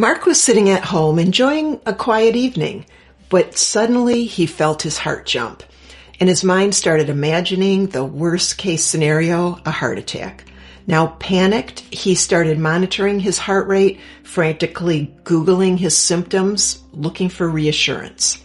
Mark was sitting at home enjoying a quiet evening, but suddenly he felt his heart jump, and his mind started imagining the worst case scenario, a heart attack. Now panicked, he started monitoring his heart rate, frantically Googling his symptoms, looking for reassurance.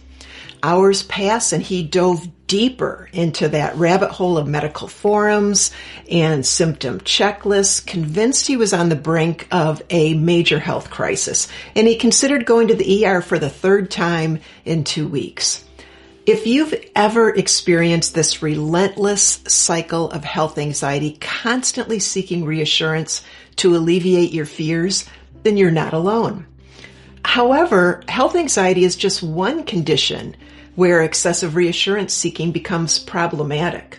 Hours passed and he dove deeper into that rabbit hole of medical forums and symptom checklists, convinced he was on the brink of a major health crisis, and he considered going to the ER for the third time in 2 weeks. If you've ever experienced this relentless cycle of health anxiety, constantly seeking reassurance to alleviate your fears, then you're not alone. However, health anxiety is just one condition where excessive reassurance seeking becomes problematic.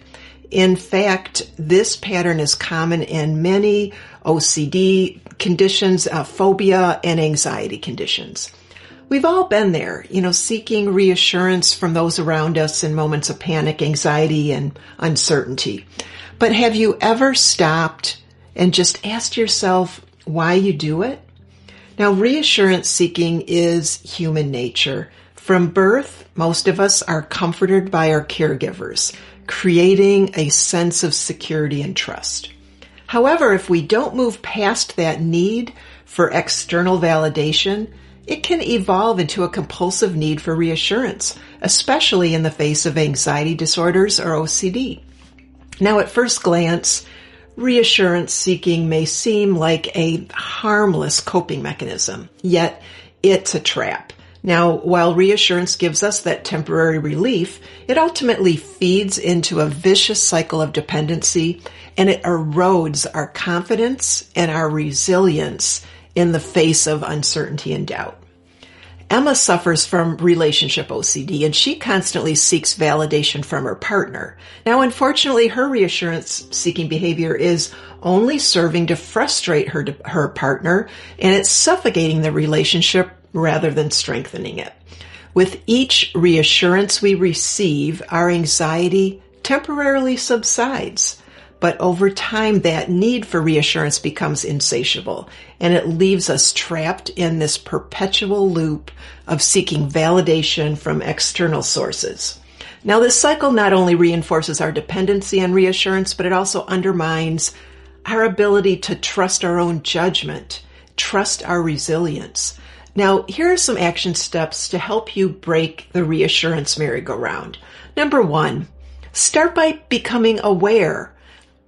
In fact, this pattern is common in many OCD conditions, phobia, and anxiety conditions. We've all been there, seeking reassurance from those around us in moments of panic, anxiety, and uncertainty. But have you ever stopped and just asked yourself why you do it? Now, reassurance seeking is human nature. From birth, most of us are comforted by our caregivers, creating a sense of security and trust. However, if we don't move past that need for external validation, it can evolve into a compulsive need for reassurance, especially in the face of anxiety disorders or OCD. Now, at first glance, reassurance seeking may seem like a harmless coping mechanism, yet it's a trap. Now, while reassurance gives us that temporary relief, it ultimately feeds into a vicious cycle of dependency, and it erodes our confidence and our resilience in the face of uncertainty and doubt. Emma suffers from relationship OCD, and she constantly seeks validation from her partner. Now, unfortunately, her reassurance-seeking behavior is only serving to frustrate her partner, and it's suffocating the relationship rather than strengthening it. With each reassurance we receive, our anxiety temporarily subsides. But over time, that need for reassurance becomes insatiable, and it leaves us trapped in this perpetual loop of seeking validation from external sources. Now, this cycle not only reinforces our dependency on reassurance, but it also undermines our ability to trust our own judgment, trust our resilience. Now, here are some action steps to help you break the reassurance merry-go-round. Number 1, start by becoming aware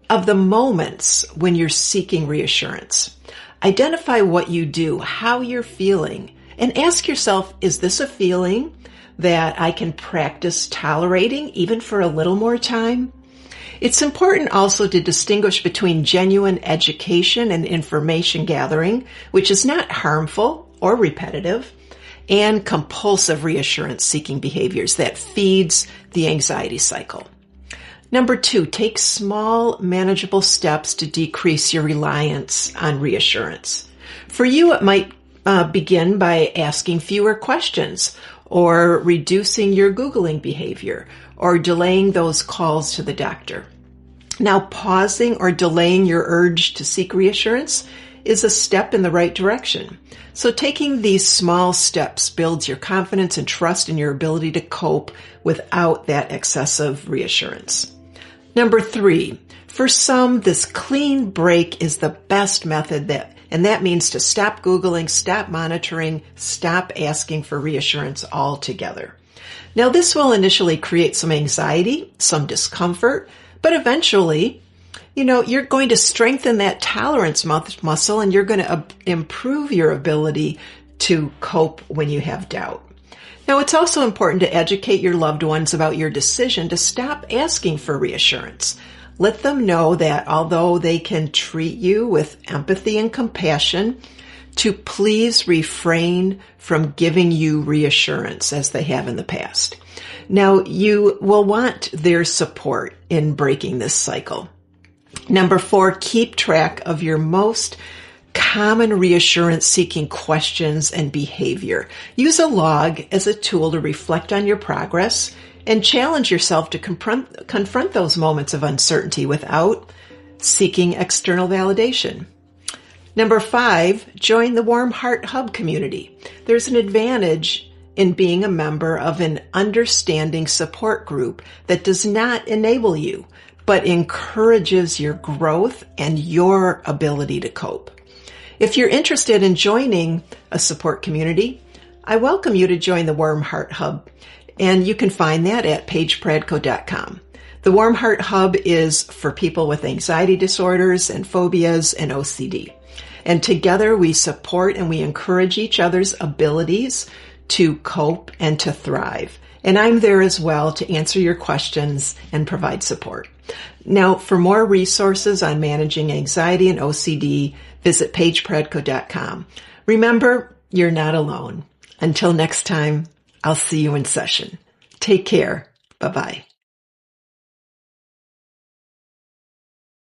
of the moments when you're seeking reassurance. Identify what you do, how you're feeling, and ask yourself, is this a feeling that I can practice tolerating even for a little more time? It's important also to distinguish between genuine education and information gathering, which is not harmful or repetitive, and compulsive reassurance-seeking behaviors that feeds the anxiety cycle. Number 2, take small, manageable steps to decrease your reliance on reassurance. For you, it might begin by asking fewer questions, or reducing your Googling behavior, or delaying those calls to the doctor. Now, pausing or delaying your urge to seek reassurance is a step in the right direction. So taking these small steps builds your confidence and trust in your ability to cope without that excessive reassurance. Number 3, for some, this clean break is the best method, and that means to stop Googling, stop monitoring, stop asking for reassurance altogether. Now, this will initially create some anxiety, some discomfort, but eventually, you're going to strengthen that tolerance muscle, and you're going to improve your ability to cope when you have doubt. Now, it's also important to educate your loved ones about your decision to stop asking for reassurance. Let them know that although they can treat you with empathy and compassion, to please refrain from giving you reassurance as they have in the past. Now, you will want their support in breaking this cycle. Number 4, keep track of your most common reassurance-seeking questions and behavior. Use a log as a tool to reflect on your progress and challenge yourself to confront those moments of uncertainty without seeking external validation. Number 5, join the WarmHeart Hub community. There's an advantage in being a member of an understanding support group that does not enable you, but encourages your growth and your ability to cope. If you're interested in joining a support community, I welcome you to join the WarmHeart Hub, and you can find that at pagepradko.com. The WarmHeart Hub is for people with anxiety disorders and phobias and OCD. And together we support and we encourage each other's abilities to cope and to thrive. And I'm there as well to answer your questions and provide support. Now, for more resources on managing anxiety and OCD, visit pagepradko.com. Remember, you're not alone. Until next time, I'll see you in session. Take care. Bye-bye.